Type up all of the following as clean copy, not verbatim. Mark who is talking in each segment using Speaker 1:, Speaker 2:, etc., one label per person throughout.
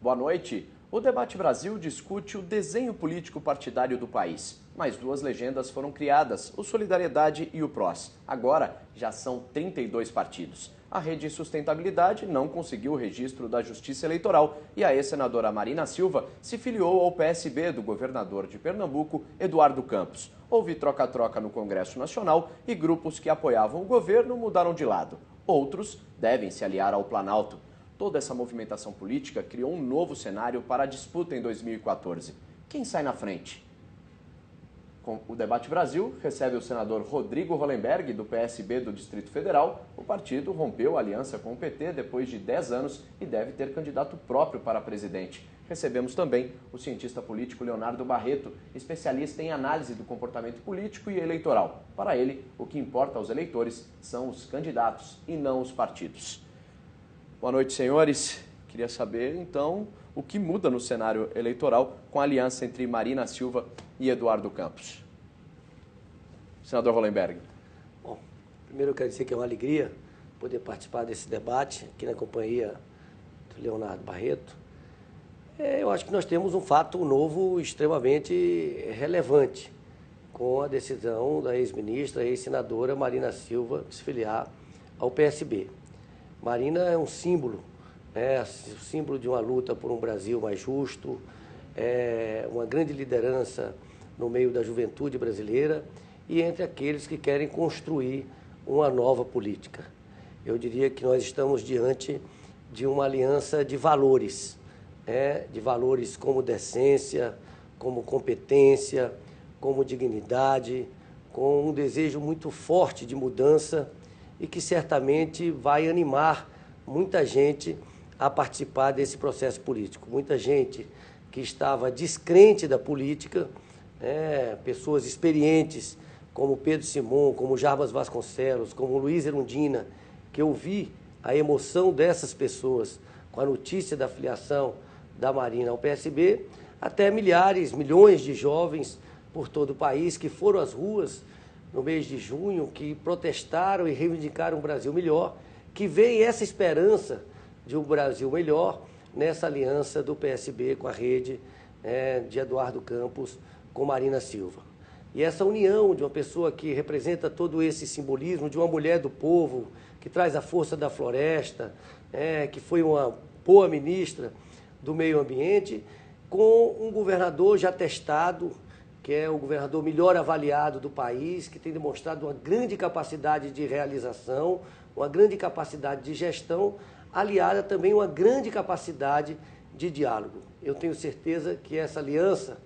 Speaker 1: Boa noite. O Debate Brasil discute o desenho político partidário do país. Mais duas legendas foram criadas, o Solidariedade e o PROS. Agora já são 32 partidos. A Rede Sustentabilidade não conseguiu o registro da Justiça Eleitoral e a ex-senadora Marina Silva se filiou ao PSB do governador de Pernambuco, Eduardo Campos. Houve troca-troca no Congresso Nacional e grupos que apoiavam o governo mudaram de lado. Outros devem se aliar ao Planalto. Toda essa movimentação política criou um novo cenário para a disputa em 2014. Quem sai na frente? Com o Debate Brasil recebe o senador Rodrigo Hollenberg, do PSB do Distrito Federal. O partido rompeu a aliança com o PT depois de 10 anos e deve ter candidato próprio para presidente. Recebemos também o cientista político Leonardo Barreto, especialista em análise do comportamento político e eleitoral. Para ele, o que importa aos eleitores são os candidatos e não os partidos. Boa noite, senhores. Queria saber, então, o que muda no cenário eleitoral com a aliança entre Marina Silva e Eduardo Campos. Senador Hollenberg.
Speaker 2: Bom, primeiro eu quero dizer que é uma alegria poder participar desse debate aqui na companhia do Leonardo Barreto. Eu acho que nós temos um fato novo extremamente relevante com a decisão da ex-ministra, ex-senadora Marina Silva de se filiar ao PSB. Marina é um símbolo, o símbolo de uma luta por um Brasil mais justo, uma grande liderança no meio da juventude brasileira e entre aqueles que querem construir uma nova política. Eu diria que nós estamos diante de uma aliança de valores como decência, como competência, como dignidade, com um desejo muito forte de mudança e que certamente vai animar muita gente a participar desse processo político. Muita gente que estava descrente da política, pessoas experientes como Pedro Simon, como Jarbas Vasconcelos, como Luiz Erundina, que eu vi a emoção dessas pessoas com a notícia da filiação da Marina ao PSB, até milhares, milhões de jovens por todo o país que foram às ruas no mês de junho, que protestaram e reivindicaram um Brasil melhor, que veem essa esperança de um Brasil melhor nessa aliança do PSB com a rede de Eduardo Campos com Marina Silva. E essa união de uma pessoa que representa todo esse simbolismo, de uma mulher do povo, que traz a força da floresta, que foi uma boa ministra do meio ambiente, com um governador já testado, que é o governador melhor avaliado do país, que tem demonstrado uma grande capacidade de realização, uma grande capacidade de gestão, aliada também a uma grande capacidade de diálogo. Eu tenho certeza que essa aliança,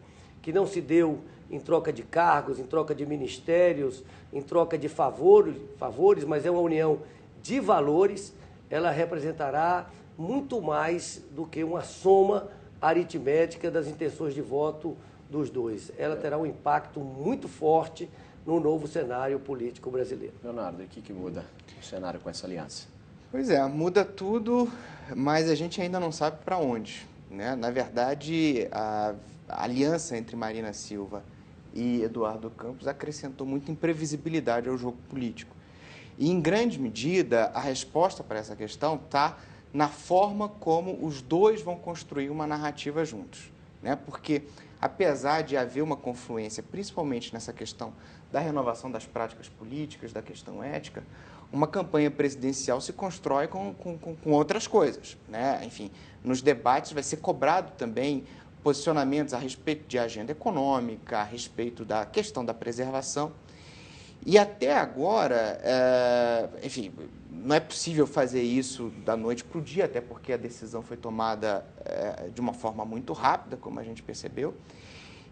Speaker 2: que não se deu em troca de cargos, em troca de ministérios, em troca de favores, mas é uma união de valores, ela representará muito mais do que uma soma aritmética das intenções de voto dos dois. Ela terá um impacto muito forte no novo cenário político brasileiro.
Speaker 1: Leonardo, e o que muda o cenário com essa aliança?
Speaker 3: Pois é, muda tudo, mas a gente ainda não sabe para onde, né? Na verdade, a aliança entre Marina Silva e Eduardo Campos acrescentou muita imprevisibilidade ao jogo político. E, em grande medida, a resposta para essa questão está na forma como os dois vão construir uma narrativa juntos, né? Porque, apesar de haver uma confluência, principalmente nessa questão da renovação das práticas políticas, da questão ética, uma campanha presidencial se constrói com outras coisas, né? Enfim, nos debates vai ser cobrado também posicionamentos a respeito de agenda econômica, a respeito da questão da preservação. E até agora, enfim, não é possível fazer isso da noite para o dia, até porque a decisão foi tomada de uma forma muito rápida, como a gente percebeu.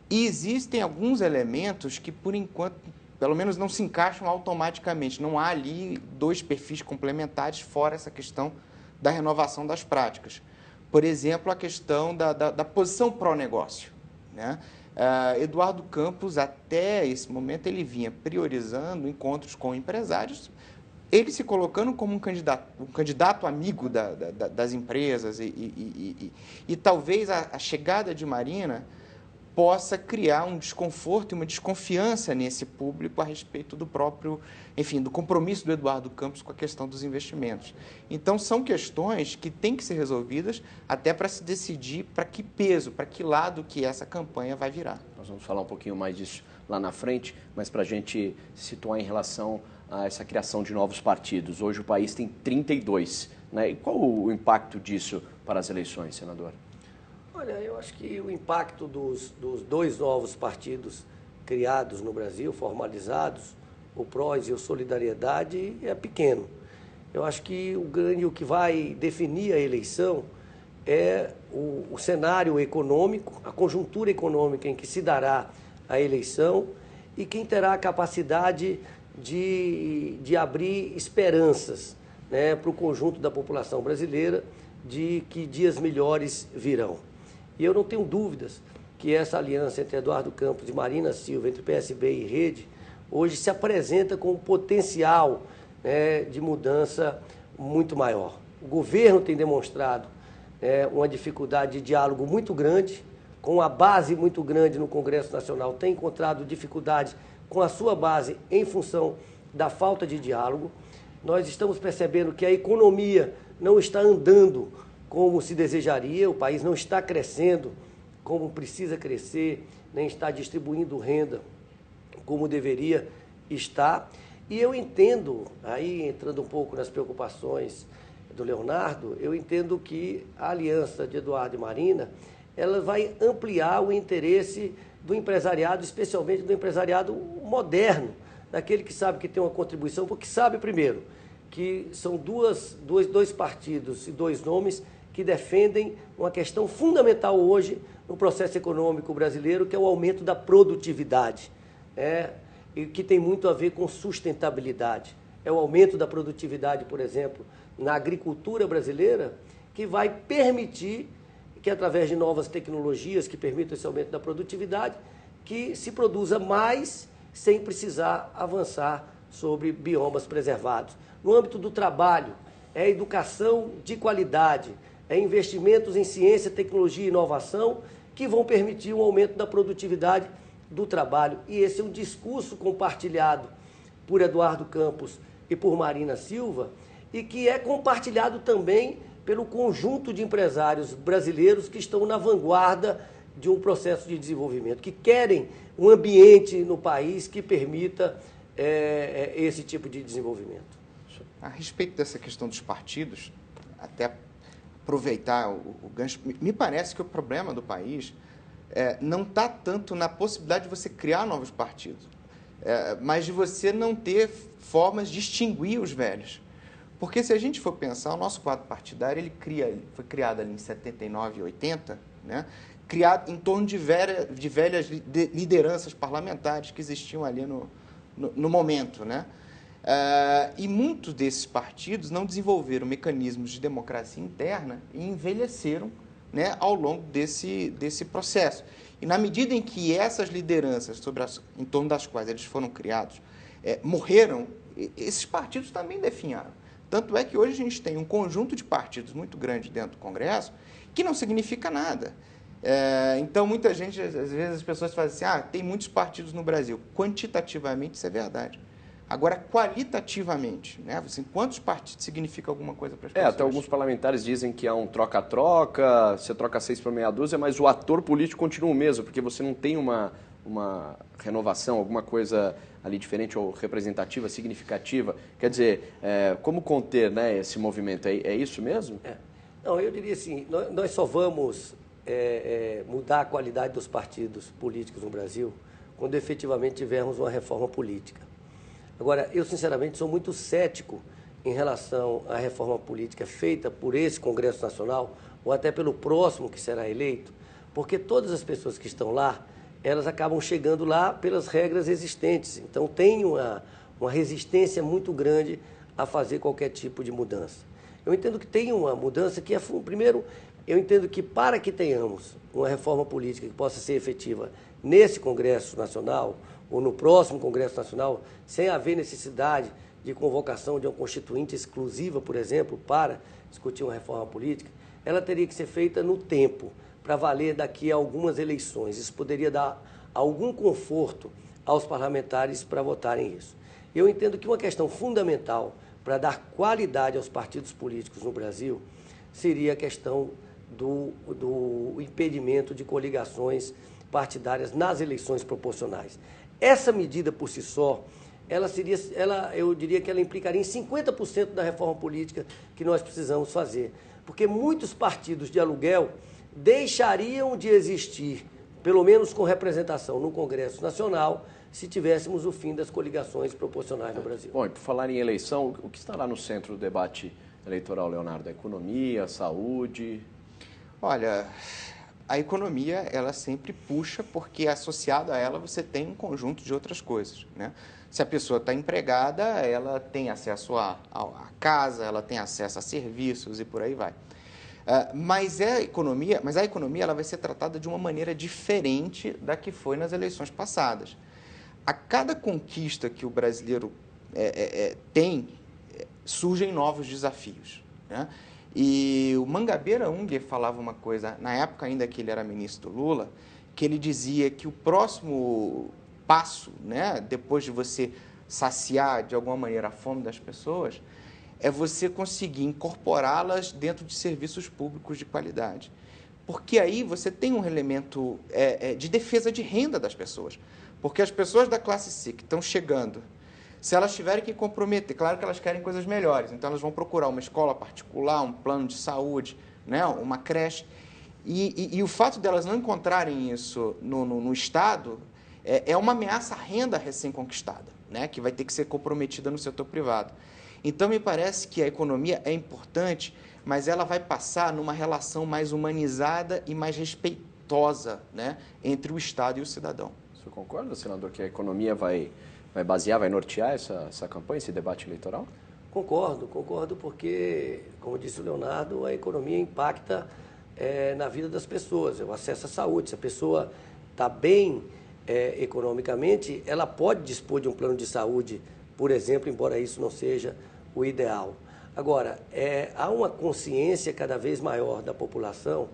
Speaker 3: E existem alguns elementos que, por enquanto, pelo menos não se encaixam automaticamente. Não há ali dois perfis complementares, fora essa questão da renovação das práticas. Por exemplo, a questão da posição pró-negócio, né? Eduardo Campos, até esse momento, ele vinha priorizando encontros com empresários, ele se colocando como um candidato amigo das empresas e talvez a chegada de Marina possa criar um desconforto e uma desconfiança nesse público a respeito do próprio, enfim, do compromisso do Eduardo Campos com a questão dos investimentos. Então, são questões que têm que ser resolvidas até para se decidir para que peso, para que lado que essa campanha vai virar.
Speaker 1: Nós vamos falar um pouquinho mais disso lá na frente, mas para a gente situar em relação a essa criação de novos partidos. Hoje o país tem 32, né? E qual o impacto disso para as eleições, senador?
Speaker 2: Olha, eu acho que o impacto dos dois novos partidos criados no Brasil, formalizados, o PROS e o Solidariedade, é pequeno. Eu acho que o que vai definir a eleição é o cenário econômico, a conjuntura econômica em que se dará a eleição e quem terá a capacidade de abrir esperanças, né, para o conjunto da população brasileira de que dias melhores virão. E eu não tenho dúvidas que essa aliança entre Eduardo Campos e Marina Silva, entre PSB e Rede, hoje se apresenta com um potencial, né, de mudança muito maior. O governo tem demonstrado uma dificuldade de diálogo muito grande, com uma base muito grande no Congresso Nacional, tem encontrado dificuldade com a sua base em função da falta de diálogo. Nós estamos percebendo que a economia não está andando como se desejaria, o país não está crescendo como precisa crescer, nem está distribuindo renda como deveria estar. E eu entendo, aí entrando um pouco nas preocupações do Leonardo, eu entendo que a aliança de Eduardo e Marina, ela vai ampliar o interesse do empresariado, especialmente do empresariado moderno, daquele que sabe que tem uma contribuição, porque sabe, primeiro, que são dois partidos e dois nomes que defendem uma questão fundamental hoje no processo econômico brasileiro, que é o aumento da produtividade, e que tem muito a ver com sustentabilidade. É o aumento da produtividade, por exemplo, na agricultura brasileira, que vai permitir que, através de novas tecnologias que permitam esse aumento da produtividade, que se produza mais sem precisar avançar sobre biomas preservados. No âmbito do trabalho, é educação de qualidade, é investimentos em ciência, tecnologia e inovação que vão permitir um aumento da produtividade do trabalho. E esse é um discurso compartilhado por Eduardo Campos e por Marina Silva e que é compartilhado também pelo conjunto de empresários brasileiros que estão na vanguarda de um processo de desenvolvimento, que querem um ambiente no país que permita esse tipo de desenvolvimento.
Speaker 3: A respeito dessa questão dos partidos, até aproveitar o gancho, me parece que o problema do país não está tanto na possibilidade de você criar novos partidos, mas de você não ter formas de extinguir os velhos. Porque se a gente for pensar, o nosso quadro partidário foi criado ali em 79 e 80, né? Criado em torno de velhas lideranças parlamentares que existiam ali no momento, né? E muitos desses partidos não desenvolveram mecanismos de democracia interna e envelheceram, né, ao longo desse processo. E na medida em que essas lideranças em torno das quais eles foram criados morreram, esses partidos também definharam. Tanto é que hoje a gente tem um conjunto de partidos muito grande dentro do Congresso que não significa nada. Então, muita gente, às vezes as pessoas fazem assim, tem muitos partidos no Brasil. Quantitativamente, isso é verdade. Agora, qualitativamente, né? Assim, quantos partidos significa alguma coisa para as pessoas?
Speaker 1: Até alguns parlamentares dizem que há um troca-troca, você troca 6 para meia dúzia, mas o ator político continua o mesmo, porque você não tem uma renovação, alguma coisa ali diferente ou representativa, significativa. Quer dizer, como conter, né, esse movimento? É isso mesmo?
Speaker 2: Não, eu diria assim, nós só vamos mudar a qualidade dos partidos políticos no Brasil quando efetivamente tivermos uma reforma política. Agora, eu sinceramente sou muito cético em relação à reforma política feita por esse Congresso Nacional ou até pelo próximo que será eleito, porque todas as pessoas que estão lá, elas acabam chegando lá pelas regras existentes. Então, tem uma resistência muito grande a fazer qualquer tipo de mudança. Eu entendo que tem uma mudança que primeiro, eu entendo que para que tenhamos uma reforma política que possa ser efetiva nesse Congresso Nacional ou no próximo Congresso Nacional, sem haver necessidade de convocação de uma constituinte exclusiva, por exemplo, para discutir uma reforma política, ela teria que ser feita no tempo, para valer daqui a algumas eleições. Isso poderia dar algum conforto aos parlamentares para votarem isso. Eu entendo que uma questão fundamental para dar qualidade aos partidos políticos no Brasil seria a questão do impedimento de coligações partidárias nas eleições proporcionais. Essa medida por si só, eu diria que ela implicaria em 50% da reforma política que nós precisamos fazer, porque muitos partidos de aluguel deixariam de existir, pelo menos com representação no Congresso Nacional, se tivéssemos o fim das coligações proporcionais no Brasil.
Speaker 1: Bom, e por falar em eleição, o que estará no centro do debate eleitoral, Leonardo? A economia, a saúde?
Speaker 3: Olha, a economia, ela sempre puxa, porque associado a ela você tem um conjunto de outras coisas, né? Se a pessoa está empregada, ela tem acesso a casa, ela tem acesso a serviços e por aí vai. Mas a economia ela vai ser tratada de uma maneira diferente da que foi nas eleições passadas. A cada conquista que o brasileiro tem, surgem novos desafios, né? E o Mangabeira Unger falava uma coisa, na época ainda que ele era ministro do Lula, que ele dizia que o próximo passo, né, depois de você saciar de alguma maneira a fome das pessoas, é você conseguir incorporá-las dentro de serviços públicos de qualidade. Porque aí você tem um elemento de defesa de renda das pessoas. Porque as pessoas da classe C que estão chegando, se elas tiverem que comprometer, claro que elas querem coisas melhores, então elas vão procurar uma escola particular, um plano de saúde, né, uma creche. E o fato delas não encontrarem isso no Estado é uma ameaça à renda recém-conquistada, né, que vai ter que ser comprometida no setor privado. Então, me parece que a economia é importante, mas ela vai passar numa relação mais humanizada e mais respeitosa, né, entre o Estado e o cidadão.
Speaker 1: O senhor concorda, senador, que a economia vai nortear essa campanha, esse debate eleitoral?
Speaker 2: Concordo, porque, como disse o Leonardo, a economia impacta na vida das pessoas, o acesso à saúde. Se a pessoa está bem economicamente, ela pode dispor de um plano de saúde, por exemplo, embora isso não seja o ideal. Agora, há uma consciência cada vez maior da população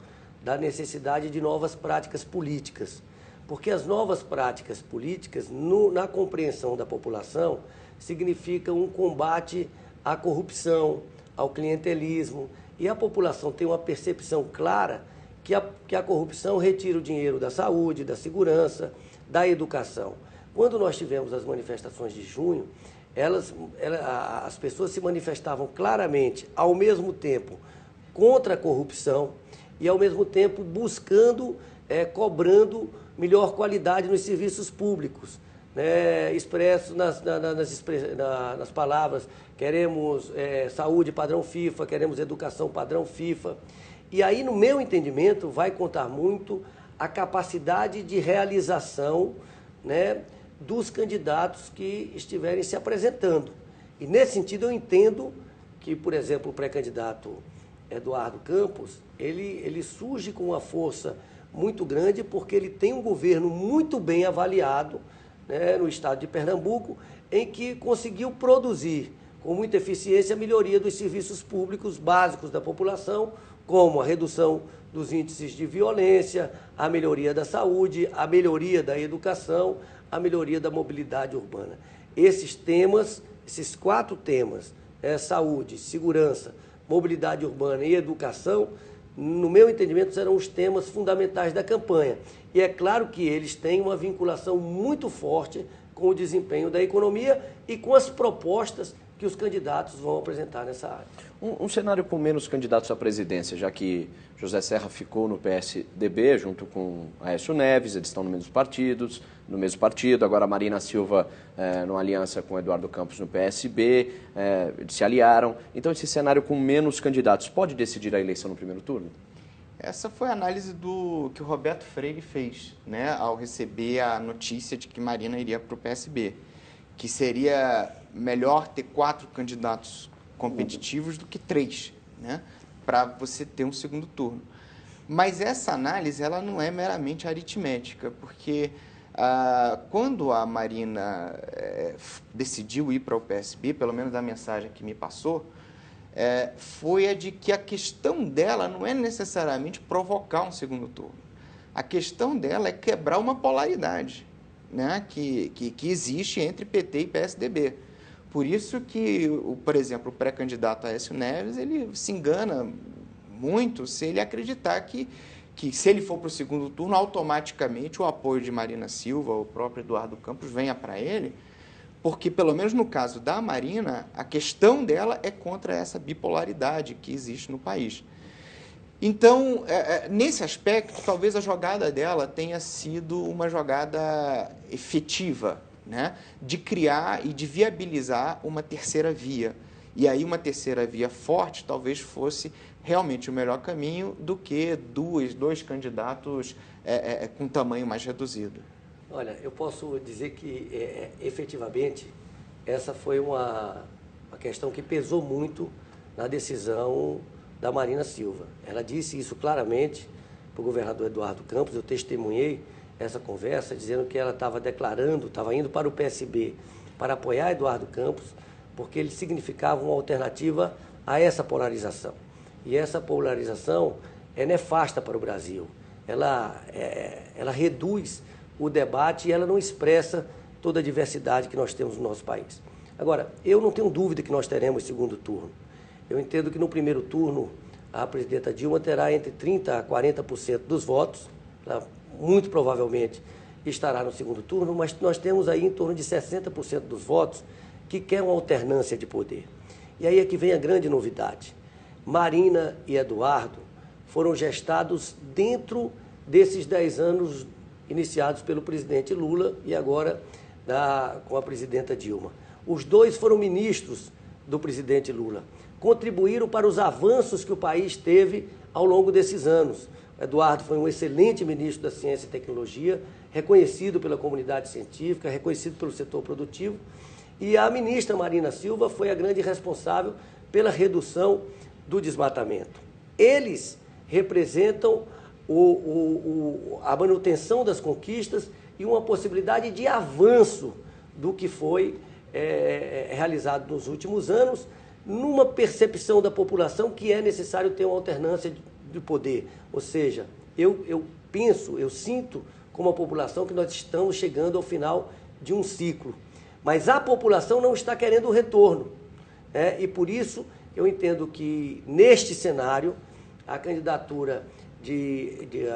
Speaker 2: da necessidade de novas práticas políticas, porque as novas práticas políticas, na compreensão da população, significam um combate à corrupção, ao clientelismo, e a população tem uma percepção clara que a corrupção retira o dinheiro da saúde, da segurança, da educação. Quando nós tivemos as manifestações de junho, as pessoas se manifestavam claramente, ao mesmo tempo, contra a corrupção e, ao mesmo tempo, buscando, cobrando melhor qualidade nos serviços públicos, né, expresso nas palavras: queremos saúde padrão FIFA, queremos educação padrão FIFA. E aí, no meu entendimento, vai contar muito a capacidade de realização, né, dos candidatos que estiverem se apresentando. E, nesse sentido, eu entendo que, por exemplo, o pré-candidato Eduardo Campos, ele surge com uma força muito grande, porque ele tem um governo muito bem avaliado, né, no estado de Pernambuco, em que conseguiu produzir com muita eficiência a melhoria dos serviços públicos básicos da população, como a redução dos índices de violência, a melhoria da saúde, a melhoria da educação, a melhoria da mobilidade urbana. Esses 4 temas, saúde, segurança, mobilidade urbana e educação, no meu entendimento, serão os temas fundamentais da campanha. E é claro que eles têm uma vinculação muito forte com o desempenho da economia e com as propostas que os candidatos vão apresentar nessa área.
Speaker 1: Um cenário com menos candidatos à presidência, já que José Serra ficou no PSDB junto com Aécio Neves, eles estão no mesmo partido, agora a Marina Silva numa aliança com Eduardo Campos no PSB, eles se aliaram. Então, esse cenário com menos candidatos pode decidir a eleição no primeiro turno?
Speaker 3: Essa foi a análise que o Roberto Freire fez, né, ao receber a notícia de que Marina iria para o PSB, que seria melhor ter 4 candidatos competitivos do que 3, né, para você ter um segundo turno. Mas essa análise ela não é meramente aritmética, porque quando a Marina decidiu ir para o PSB, pelo menos da mensagem que me passou, foi a de que a questão dela não é necessariamente provocar um segundo turno. A questão dela é quebrar uma polaridade, né, que existe entre PT e PSDB. Por isso que, por exemplo, o pré-candidato Aécio Neves, ele se engana muito se ele acreditar que se ele for para o segundo turno, automaticamente o apoio de Marina Silva, o próprio Eduardo Campos, venha para ele, porque, pelo menos no caso da Marina, a questão dela é contra essa bipolaridade que existe no país. Então, nesse aspecto, talvez a jogada dela tenha sido uma jogada efetiva, né, de criar e de viabilizar uma terceira via. E aí uma terceira via forte talvez fosse realmente o melhor caminho do que dois candidatos com tamanho mais reduzido.
Speaker 2: Olha, eu posso dizer que, efetivamente, essa foi uma questão que pesou muito na decisão da Marina Silva. Ela disse isso claramente para o governador Eduardo Campos, eu testemunhei essa conversa, dizendo que ela estava declarando, estava indo para o PSB para apoiar Eduardo Campos, porque ele significava uma alternativa a essa polarização. E essa polarização é nefasta para o Brasil. Ela reduz o debate e ela não expressa toda a diversidade que nós temos no nosso país. Agora, eu não tenho dúvida que nós teremos segundo turno. Eu entendo que no primeiro turno a presidenta Dilma terá entre 30% a 40% dos votos, ela muito provavelmente estará no segundo turno, mas nós temos aí em torno de 60% dos votos que querem uma alternância de poder. E aí é que vem a grande novidade. Marina e Eduardo foram gestados dentro desses 10 anos iniciados pelo presidente Lula e agora com a presidenta Dilma. Os dois foram ministros do presidente Lula, contribuíram para os avanços que o país teve ao longo desses anos. Eduardo foi um excelente ministro da Ciência e Tecnologia, reconhecido pela comunidade científica, reconhecido pelo setor produtivo, e a ministra Marina Silva foi a grande responsável pela redução do desmatamento. Eles representam a manutenção das conquistas e uma possibilidade de avanço do que foi realizado nos últimos anos, numa percepção da população que é necessário ter uma alternância de poder. Ou seja, eu sinto como a população que nós estamos chegando ao final de um ciclo. Mas a população não está querendo o retorno. E por isso eu entendo que, neste cenário, a candidatura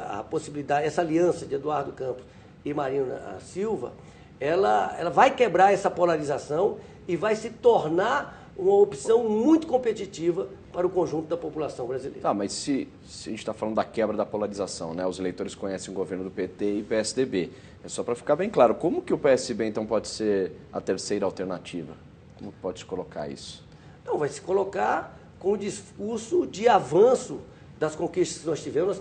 Speaker 2: a possibilidade, essa aliança de Eduardo Campos e Marina Silva, ela vai quebrar essa polarização e vai se tornar uma opção muito competitiva para o conjunto da população brasileira.
Speaker 1: Tá, mas se a gente está falando da quebra da polarização, né? Os eleitores conhecem o governo do PT e PSDB. É só para ficar bem claro, como que o PSB então pode ser a terceira alternativa? Como pode se colocar isso?
Speaker 2: Não, vai se colocar com o discurso de avanço das conquistas que nós tivemos.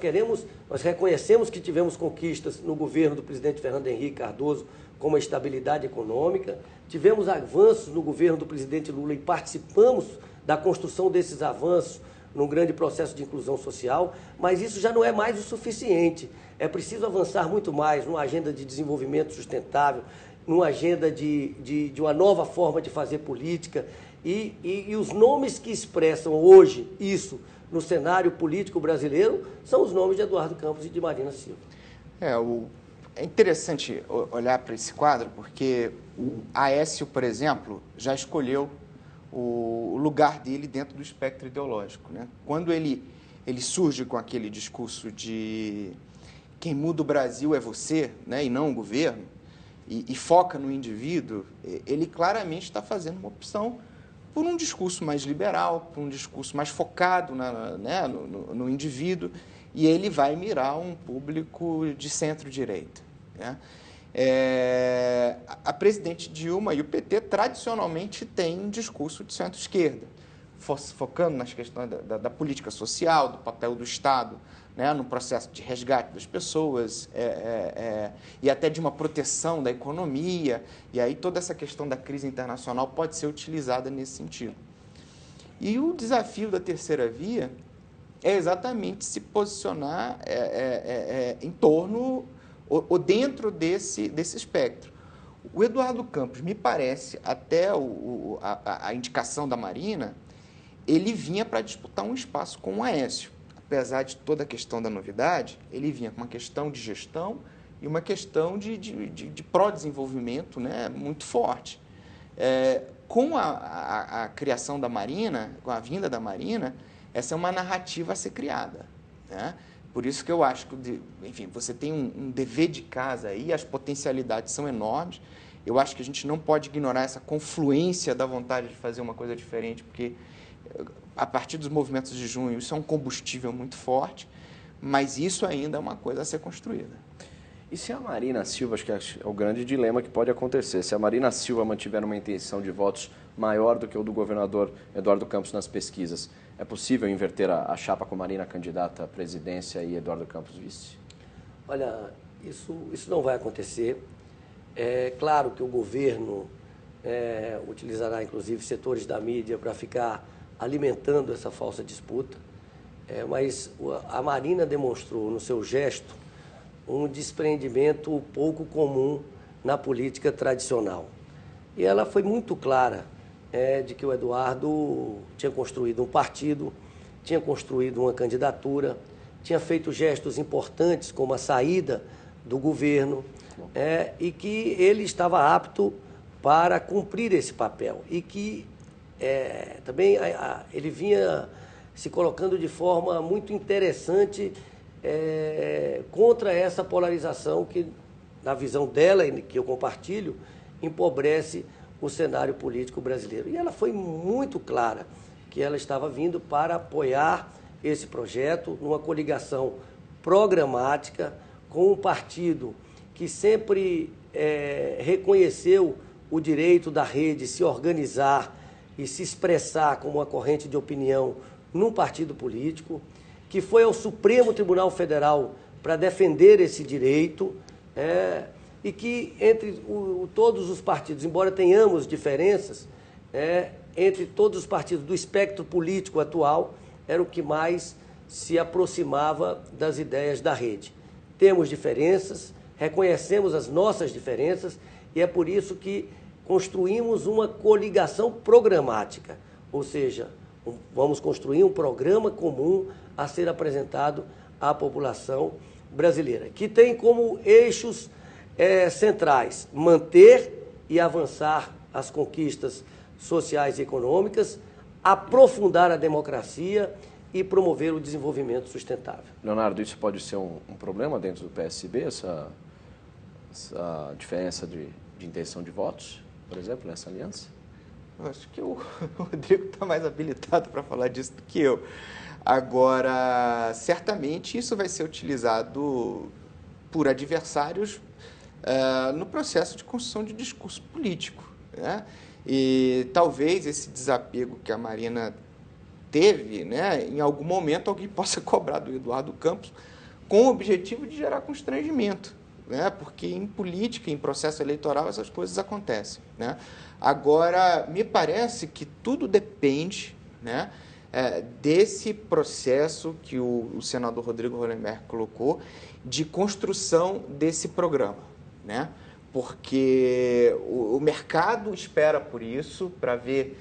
Speaker 2: Nós reconhecemos que tivemos conquistas no governo do presidente Fernando Henrique Cardoso, como a estabilidade econômica, tivemos avanços no governo do presidente Lula e participamos da construção desses avanços num grande processo de inclusão social, mas isso já não é mais o suficiente. É preciso avançar muito mais numa agenda de desenvolvimento sustentável, numa agenda de uma nova forma de fazer política, e os nomes que expressam hoje isso no cenário político brasileiro são os nomes de Eduardo Campos e de Marina Silva.
Speaker 3: É interessante olhar para esse quadro, porque o Aécio, por exemplo, já escolheu o lugar dele dentro do espectro ideológico, né? Quando ele surge com aquele discurso de quem muda o Brasil é você, né, e não o governo, e foca no indivíduo, ele claramente está fazendo uma opção por um discurso mais liberal, por um discurso mais focado no indivíduo, e ele vai mirar um público de centro-direita, né? A presidente Dilma e o PT tradicionalmente têm um discurso de centro-esquerda, focando nas questões da política social, do papel do Estado, né, no processo de resgate das pessoas e até de uma proteção da economia, e aí toda essa questão da crise internacional pode ser utilizada nesse sentido. E o desafio da terceira via é exatamente se posicionar em torno ou dentro desse espectro. O Eduardo Campos, me parece, até a indicação da Marina, ele vinha para disputar um espaço com o Aécio. Apesar de toda a questão da novidade, ele vinha com uma questão de gestão e uma questão de pró-desenvolvimento, né, muito forte. Com a criação da Marina, com a vinda da Marina, essa é uma narrativa a ser criada, né? Por isso que eu acho que, enfim, você tem um dever de casa aí, as potencialidades são enormes. Eu acho que a gente não pode ignorar essa confluência da vontade de fazer uma coisa diferente, porque a partir dos movimentos de junho isso é um combustível muito forte, mas isso ainda é uma coisa a ser construída.
Speaker 1: E se a Marina Silva, acho que é o grande dilema que pode acontecer, se a Marina Silva mantiver uma intenção de votos maior do que o do governador Eduardo Campos nas pesquisas, é possível inverter a chapa com Marina candidata à presidência e Eduardo Campos vice?
Speaker 2: Olha, isso não vai acontecer. É claro que o governo utilizará, inclusive, setores da mídia para ficar alimentando essa falsa disputa, mas a Marina demonstrou no seu gesto um desprendimento pouco comum na política tradicional. E ela foi muito clara de que o Eduardo tinha construído um partido, tinha construído uma candidatura, tinha feito gestos importantes como a saída do governo e que ele estava apto para cumprir esse papel e que também ele vinha se colocando de forma muito interessante contra essa polarização que, na visão dela, e que eu compartilho, empobrece o cenário político brasileiro. E ela foi muito clara que ela estava vindo para apoiar esse projeto numa coligação programática com um partido que sempre reconheceu o direito da rede se organizar e se expressar como uma corrente de opinião num partido político, que foi ao Supremo Tribunal Federal para defender esse direito, e que entre todos os partidos, embora tenhamos diferenças, entre todos os partidos do espectro político atual, era o que mais se aproximava das ideias da rede. Temos diferenças, reconhecemos as nossas diferenças, e é por isso que construímos uma coligação programática, ou seja, vamos construir um programa comum a ser apresentado à população brasileira, que tem como eixos centrais manter e avançar as conquistas sociais e econômicas, aprofundar a democracia e promover o desenvolvimento sustentável.
Speaker 1: Leonardo, isso pode ser um problema dentro do PSB, essa diferença de intenção de votos, por exemplo, nessa aliança?
Speaker 3: Eu acho que o Rodrigo está mais habilitado para falar disso do que eu. Agora, certamente isso vai ser utilizado por adversários no processo de construção de discurso político, né? E talvez esse desapego que a Marina teve, né, em algum momento alguém possa cobrar do Eduardo Campos com o objetivo de gerar constrangimento, né? Porque em política, em processo eleitoral, essas coisas acontecem, né? Agora, me parece que tudo depende, né, desse processo que o senador Rodrigo Hollenberg colocou de construção desse programa, né? Porque o mercado espera por isso, para ver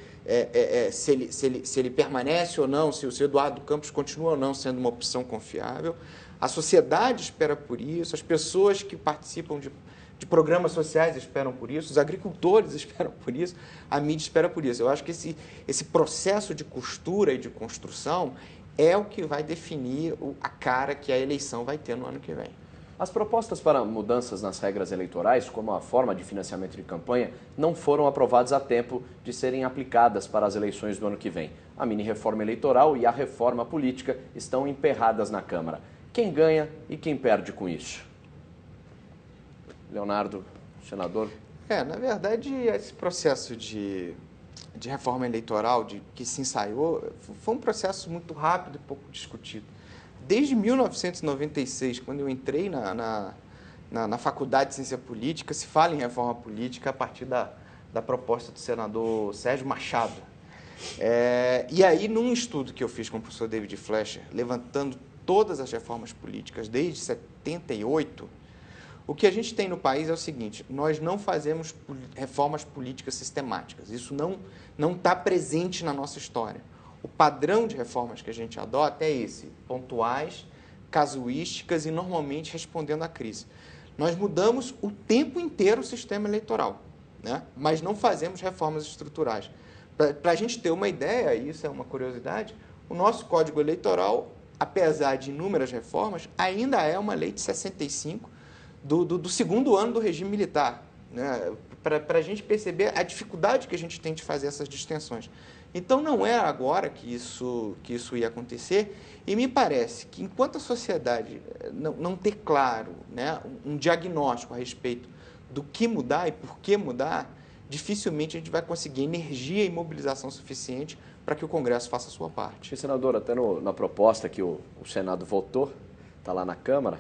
Speaker 3: se ele permanece ou não, se o Eduardo Campos continua ou não sendo uma opção confiável. A sociedade espera por isso, as pessoas que participam de programas sociais esperam por isso, os agricultores esperam por isso, a mídia espera por isso. Eu acho que esse processo de costura e de construção é o que vai definir a cara que a eleição vai ter no ano que vem.
Speaker 1: As propostas para mudanças nas regras eleitorais, como a forma de financiamento de campanha, não foram aprovadas a tempo de serem aplicadas para as eleições do ano que vem. A mini-reforma eleitoral e a reforma política estão emperradas na Câmara. Quem ganha e quem perde com isso? Leonardo, senador.
Speaker 3: Na verdade, esse processo de reforma eleitoral que se ensaiou foi um processo muito rápido e pouco discutido. Desde 1996, quando eu entrei na Faculdade de Ciência Política, se fala em reforma política a partir da proposta do senador Sérgio Machado. E aí, num estudo que eu fiz com o professor David Fleischer, levantando todas as reformas políticas desde 78, o que a gente tem no país é o seguinte: nós não fazemos reformas políticas sistemáticas. Isso não está presente na nossa história. o padrão de reformas que a gente adota é esse, pontuais, casuísticas e normalmente respondendo à crise. Nós mudamos o tempo inteiro o sistema eleitoral, né? Mas não fazemos reformas estruturais. Para a gente ter uma ideia, e isso é uma curiosidade, o nosso Código Eleitoral, apesar de inúmeras reformas, ainda é uma lei de 65 do segundo ano do regime militar, né? Para a gente perceber a dificuldade que a gente tem de fazer essas distensões. Então, não é agora que isso ia acontecer, e me parece que, enquanto a sociedade não ter claro, né, um diagnóstico a respeito do que mudar e por que mudar, dificilmente a gente vai conseguir energia e mobilização suficiente para que o Congresso faça a sua parte.
Speaker 1: E, senador, até na proposta que o Senado votou, está lá na Câmara,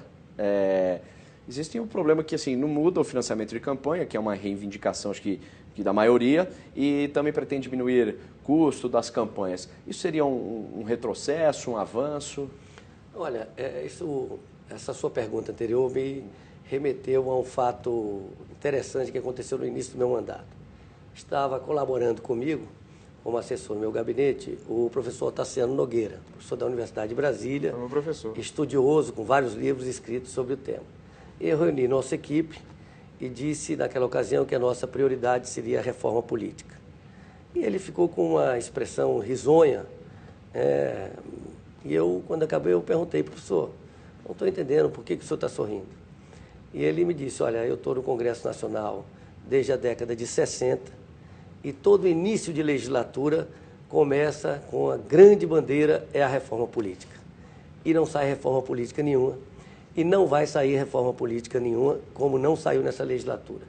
Speaker 1: existe um problema que assim, não muda o financiamento de campanha, que é uma reivindicação, acho que da maioria, e também pretende diminuir o custo das campanhas. Isso seria um retrocesso, um avanço?
Speaker 2: Olha, essa sua pergunta anterior me remeteu a um fato interessante que aconteceu no início do meu mandato. Estava colaborando comigo, como assessor no meu gabinete, o professor Tassiano Nogueira, professor da Universidade de Brasília,
Speaker 3: meu professor,
Speaker 2: estudioso, com vários livros escritos sobre o tema. Eu reuni nossa equipe e disse naquela ocasião que a nossa prioridade seria a reforma política. E ele ficou com uma expressão risonha. E eu, quando acabei, eu perguntei, professor, não estou entendendo por que o senhor está sorrindo. E ele me disse, olha, eu estou no Congresso Nacional desde a década de 60 e todo início de legislatura começa com a grande bandeira, é a reforma política. E não sai reforma política nenhuma. E não vai sair reforma política nenhuma, como não saiu nessa legislatura.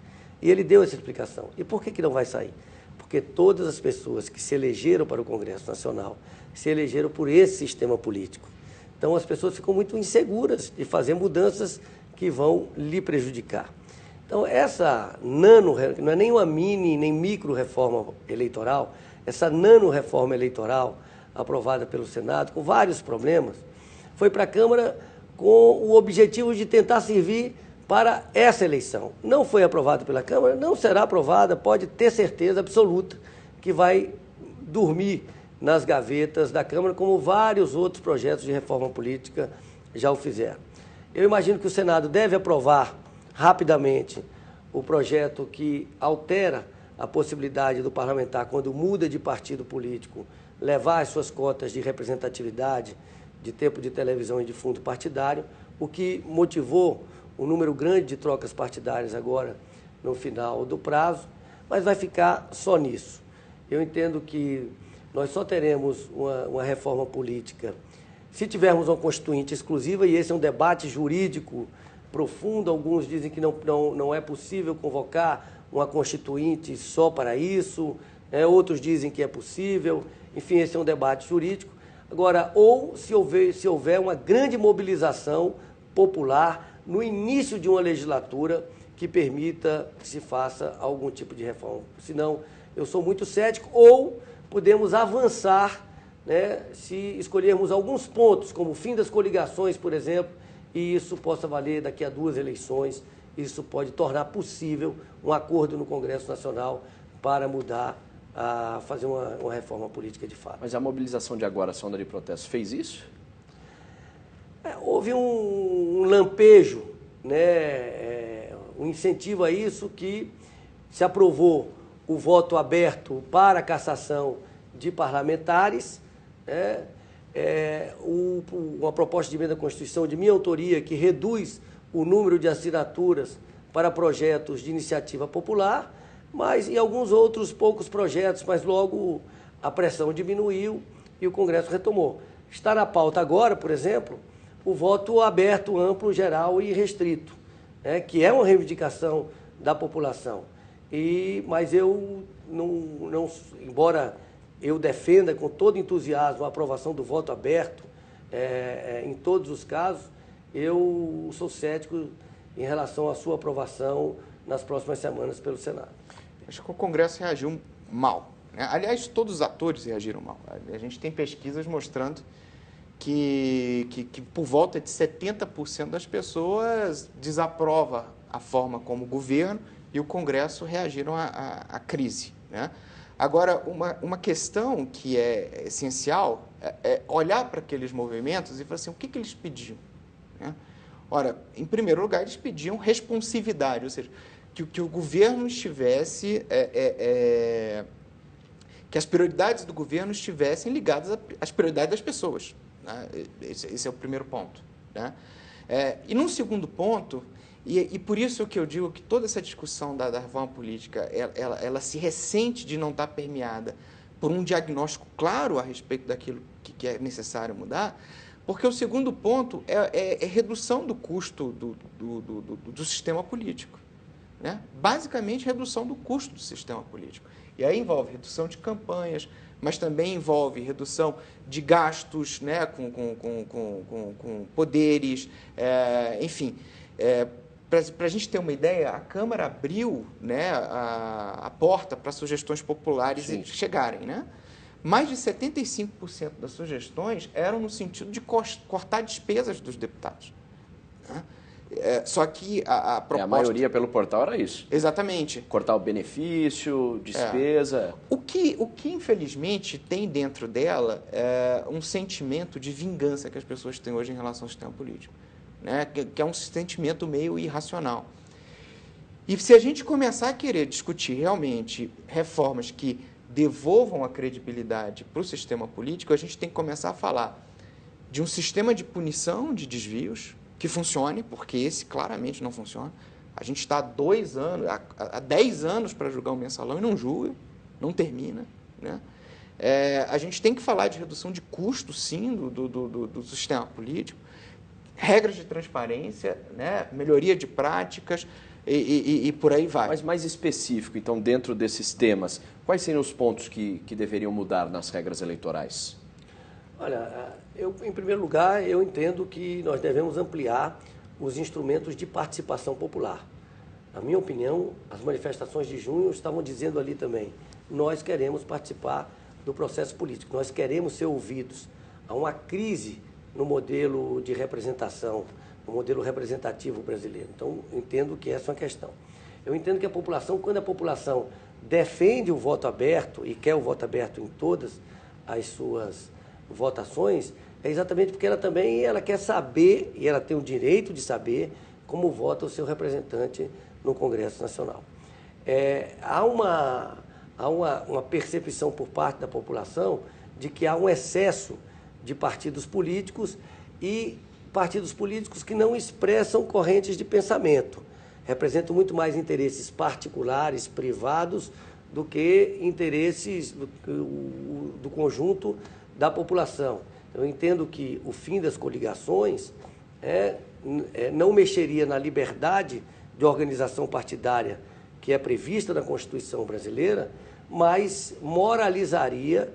Speaker 2: E ele deu essa explicação. E por que não vai sair? Porque todas as pessoas que se elegeram para o Congresso Nacional se elegeram por esse sistema político. Então as pessoas ficam muito inseguras de fazer mudanças que vão lhe prejudicar. Então essa não é nem uma mini nem micro reforma eleitoral, essa nano reforma eleitoral aprovada pelo Senado, com vários problemas, foi para a Câmara com o objetivo de tentar servir para essa eleição. Não foi aprovado pela Câmara, não será aprovada, pode ter certeza absoluta que vai dormir nas gavetas da Câmara, como vários outros projetos de reforma política já o fizeram. Eu imagino que o Senado deve aprovar rapidamente o projeto que altera a possibilidade do parlamentar, quando muda de partido político, levar as suas cotas de representatividade, de tempo de televisão e de fundo partidário, o que motivou um número grande de trocas partidárias agora no final do prazo, mas vai ficar só nisso. Eu entendo que nós só teremos uma reforma política se tivermos uma constituinte exclusiva, e esse é um debate jurídico profundo. Alguns dizem que não é possível convocar uma constituinte só para isso, outros dizem que é possível, enfim, esse é um debate jurídico. Agora, ou se houver uma grande mobilização popular no início de uma legislatura que permita que se faça algum tipo de reforma. Senão, eu sou muito cético, ou podemos avançar, né, se escolhermos alguns pontos, como o fim das coligações, por exemplo, e isso possa valer daqui a 2 eleições, isso pode tornar possível um acordo no Congresso Nacional para mudar, a fazer uma reforma política de fato.
Speaker 1: Mas a mobilização de agora, a onda de protesto, fez isso?
Speaker 2: Houve um lampejo, né, um incentivo a isso, que se aprovou o voto aberto para a cassação de parlamentares, uma proposta de emenda à Constituição de minha autoria que reduz o número de assinaturas para projetos de iniciativa popular, mas em alguns outros poucos projetos, mas logo a pressão diminuiu e o Congresso retomou. Está na pauta agora, por exemplo, o voto aberto, amplo, geral e restrito, que é uma reivindicação da população. Mas eu não, embora eu defenda com todo entusiasmo a aprovação do voto aberto em todos os casos, eu sou cético em relação à sua aprovação nas próximas semanas pelo Senado.
Speaker 3: Acho que o Congresso reagiu mal, né? Aliás, todos os atores reagiram mal. A gente tem pesquisas mostrando que por volta de 70% das pessoas desaprova a forma como o governo e o Congresso reagiram à crise, né? Agora, uma questão que é essencial é olhar para aqueles movimentos e falar assim, o que eles pediam? Né? Ora, em primeiro lugar, eles pediam responsividade, ou seja, que o governo estivesse... que as prioridades do governo estivessem ligadas às prioridades das pessoas. Né? Esse é o primeiro ponto. Né? E num segundo ponto, e por isso que eu digo que toda essa discussão da reforma política, ela se ressente de não estar permeada por um diagnóstico claro a respeito daquilo que é necessário mudar, porque o segundo ponto é redução do custo do sistema político. Né? Basicamente, redução do custo do sistema político. E aí envolve redução de campanhas, mas também envolve redução de gastos, né, com poderes, enfim. Para a gente ter uma ideia, a Câmara abriu, né, a porta para sugestões populares chegarem. Né? Mais de 75% das sugestões eram no sentido de cortar despesas dos deputados. Né? Só que a proposta...
Speaker 1: A maioria pelo portal era isso.
Speaker 3: Exatamente.
Speaker 1: Cortar o benefício, despesa...
Speaker 3: O que infelizmente, tem dentro dela um sentimento de vingança que as pessoas têm hoje em relação ao sistema político. Né? Que é um sentimento meio irracional. E se a gente começar a querer discutir realmente reformas que devolvam a credibilidade para o sistema político, a gente tem que começar a falar de um sistema de punição de desvios que funcione, porque esse claramente não funciona. A gente está há 10 anos para julgar o mensalão e não julga, não termina. Né? A gente tem que falar de redução de custos, sim, do sistema político, regras de transparência, né? Melhoria de práticas e por aí vai.
Speaker 1: Mas mais específico, então, dentro desses temas, quais seriam os pontos que deveriam mudar nas regras eleitorais?
Speaker 2: Olha, em primeiro lugar, eu entendo que nós devemos ampliar os instrumentos de participação popular. Na minha opinião, as manifestações de junho estavam dizendo ali também, nós queremos participar do processo político, nós queremos ser ouvidos. Há uma crise no modelo de representação, no modelo representativo brasileiro. Então, entendo que essa é uma questão. Eu entendo que a população, quando a população defende o voto aberto e quer o voto aberto em todas as suas votações, é exatamente porque ela quer saber, e ela tem o direito de saber, como vota o seu representante no Congresso Nacional. Há uma percepção por parte da população de que há um excesso de partidos políticos e partidos políticos que não expressam correntes de pensamento. Representam muito mais interesses particulares, privados, do que interesses do conjunto da população. Eu entendo que o fim das coligações não mexeria na liberdade de organização partidária que é prevista na Constituição brasileira, mas moralizaria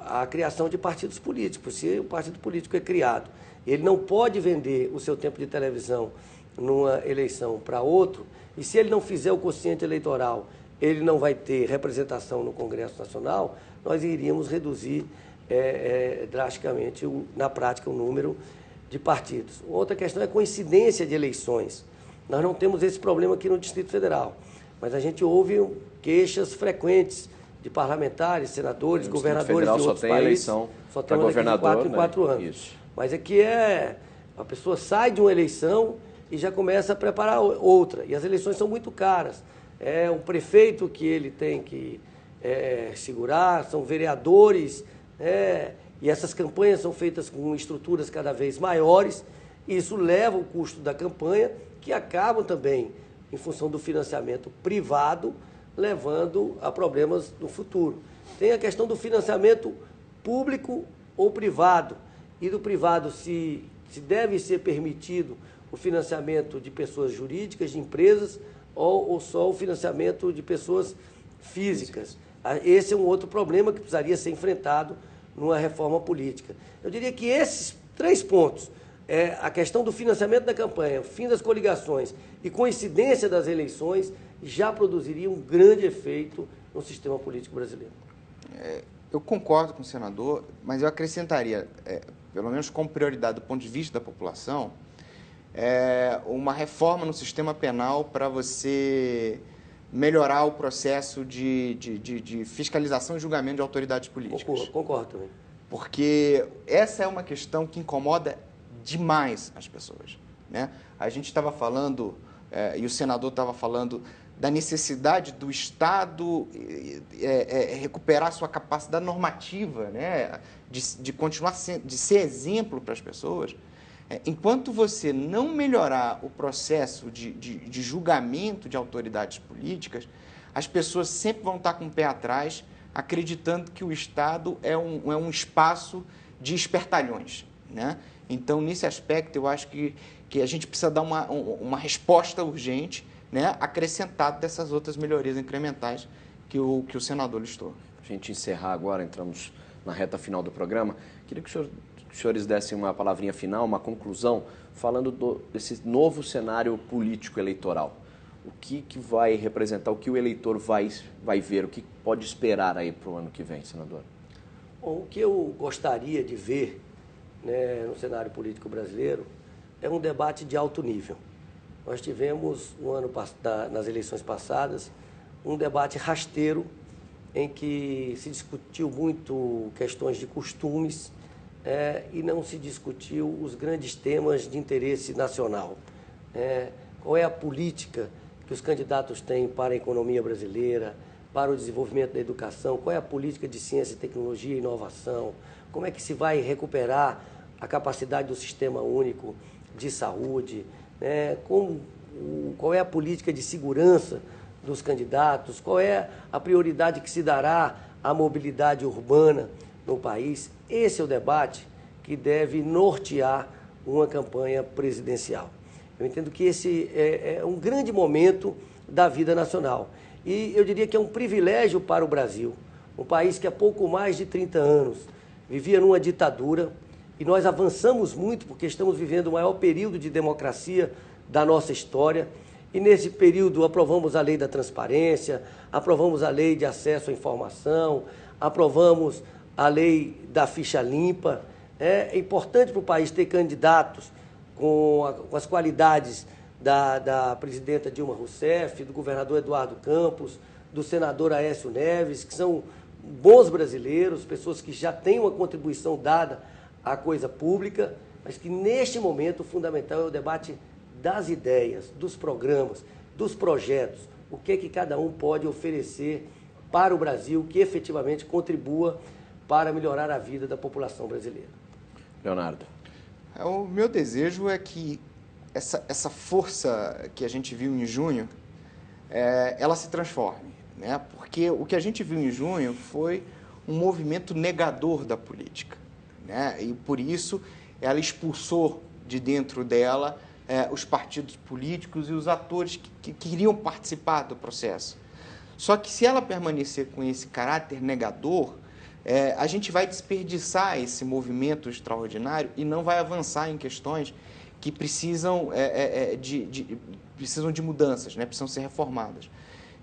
Speaker 2: a criação de partidos políticos. Se o partido político é criado, ele não pode vender o seu tempo de televisão numa eleição para outro, e se ele não fizer o quociente eleitoral, ele não vai ter representação no Congresso Nacional, nós iríamos reduzir drasticamente, na prática, o número de partidos. Outra questão é a coincidência de eleições. Nós não temos esse problema aqui no Distrito Federal, mas a gente ouve queixas frequentes de parlamentares, senadores, governadores de outros países.
Speaker 1: Só tem governador,
Speaker 2: 4 em 4 anos.
Speaker 1: Isso.
Speaker 2: Mas a pessoa sai de uma eleição e já começa a preparar outra. E as eleições são muito caras. É um prefeito que ele tem que segurar, são vereadores, e essas campanhas são feitas com estruturas cada vez maiores. E isso leva o custo da campanha, que acabam também, em função do financiamento privado, levando a problemas no futuro. Tem a questão do financiamento público ou privado. E do privado, se deve ser permitido o financiamento de pessoas jurídicas, de empresas, ou só o financiamento de pessoas físicas. Esse é um outro problema que precisaria ser enfrentado numa reforma política. Eu diria que esses 3 pontos, a questão do financiamento da campanha, o fim das coligações e coincidência das eleições, já produziria um grande efeito no sistema político brasileiro.
Speaker 3: Eu concordo com o senador, mas eu acrescentaria, pelo menos como prioridade do ponto de vista da população, uma reforma no sistema penal para você melhorar o processo de fiscalização e julgamento de autoridades políticas.
Speaker 2: Concordo também.
Speaker 3: Porque essa é uma questão que incomoda demais as pessoas, né? A gente estava falando, e o senador estava falando, da necessidade do Estado recuperar sua capacidade normativa, né? De continuar de ser exemplo para as pessoas. Enquanto você não melhorar o processo de julgamento de autoridades políticas, as pessoas sempre vão estar com o pé atrás, acreditando que o Estado é um espaço de espertalhões, né? Então, nesse aspecto, eu acho que a gente precisa dar uma resposta urgente, né, acrescentado dessas outras melhorias incrementais que o senador listou.
Speaker 1: Para a gente encerrar agora, entramos na reta final do programa, queria que os senhores dessem uma palavrinha final, uma conclusão, falando desse novo cenário político eleitoral. O que vai representar, o que o eleitor vai ver, o que pode esperar aí para o ano que vem, senador?
Speaker 2: Bom, o que eu gostaria de ver, né, no cenário político brasileiro é um debate de alto nível. Nós tivemos, nas eleições passadas, um debate rasteiro em que se discutiu muito questões de costumes e não se discutiu os grandes temas de interesse nacional. Qual é a política que os candidatos têm para a economia brasileira, para o desenvolvimento da educação, qual é a política de ciência, tecnologia e inovação, como é que se vai recuperar a capacidade do sistema único de saúde, qual é a política de segurança dos candidatos, qual é a prioridade que se dará à mobilidade urbana no país. Esse é o debate que deve nortear uma campanha presidencial. Eu entendo que esse é um grande momento da vida nacional. E eu diria que é um privilégio para o Brasil, um país que há pouco mais de 30 anos vivia numa ditadura, e nós avançamos muito porque estamos vivendo o maior período de democracia da nossa história. E nesse período aprovamos a lei da transparência, aprovamos a lei de acesso à informação, aprovamos a lei da ficha limpa. É importante para o país ter candidatos com as qualidades da presidenta Dilma Rousseff, do governador Eduardo Campos, do senador Aécio Neves, que são bons brasileiros, pessoas que já têm uma contribuição dada à coisa pública, mas que neste momento o fundamental é o debate das ideias, dos programas, dos projetos, o que cada um pode oferecer para o Brasil que efetivamente contribua para melhorar a vida da população brasileira.
Speaker 1: Leonardo.
Speaker 3: O meu desejo é que essa força que a gente viu em junho, ela se transforme, né? Porque o que a gente viu em junho foi um movimento negador da política, né? E por isso ela expulsou de dentro dela os partidos políticos e os atores que queriam participar do processo. Só que se ela permanecer com esse caráter negador, a gente vai desperdiçar esse movimento extraordinário e não vai avançar em questões que precisam de mudanças, né? Precisam ser reformadas.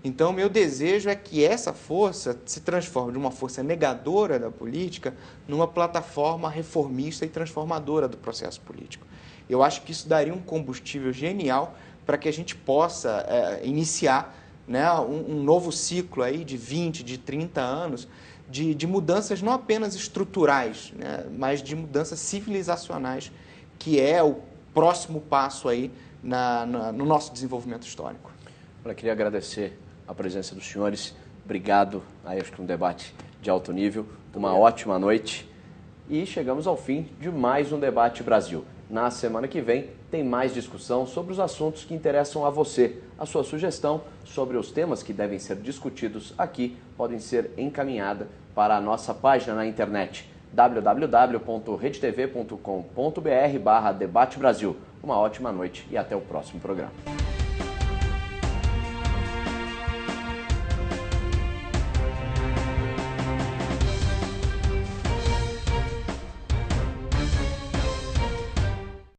Speaker 3: Então, meu desejo é que essa força se transforme de uma força negadora da política numa plataforma reformista e transformadora do processo político. Eu acho que isso daria um combustível genial para que a gente possa iniciar, né, um novo ciclo aí de 20, de 30 anos de mudanças não apenas estruturais, né, mas de mudanças civilizacionais, que é o próximo passo aí no nosso desenvolvimento histórico.
Speaker 1: Eu queria agradecer a presença dos senhores. Obrigado. Aí acho que um debate de alto nível. Uma ótima noite. E chegamos ao fim de mais um Debate Brasil. Na semana que vem tem mais discussão sobre os assuntos que interessam a você. A sua sugestão sobre os temas que devem ser discutidos aqui podem ser encaminhada para a nossa página na internet www.redetv.com.br/Debate Brasil. Uma ótima noite e até o próximo programa.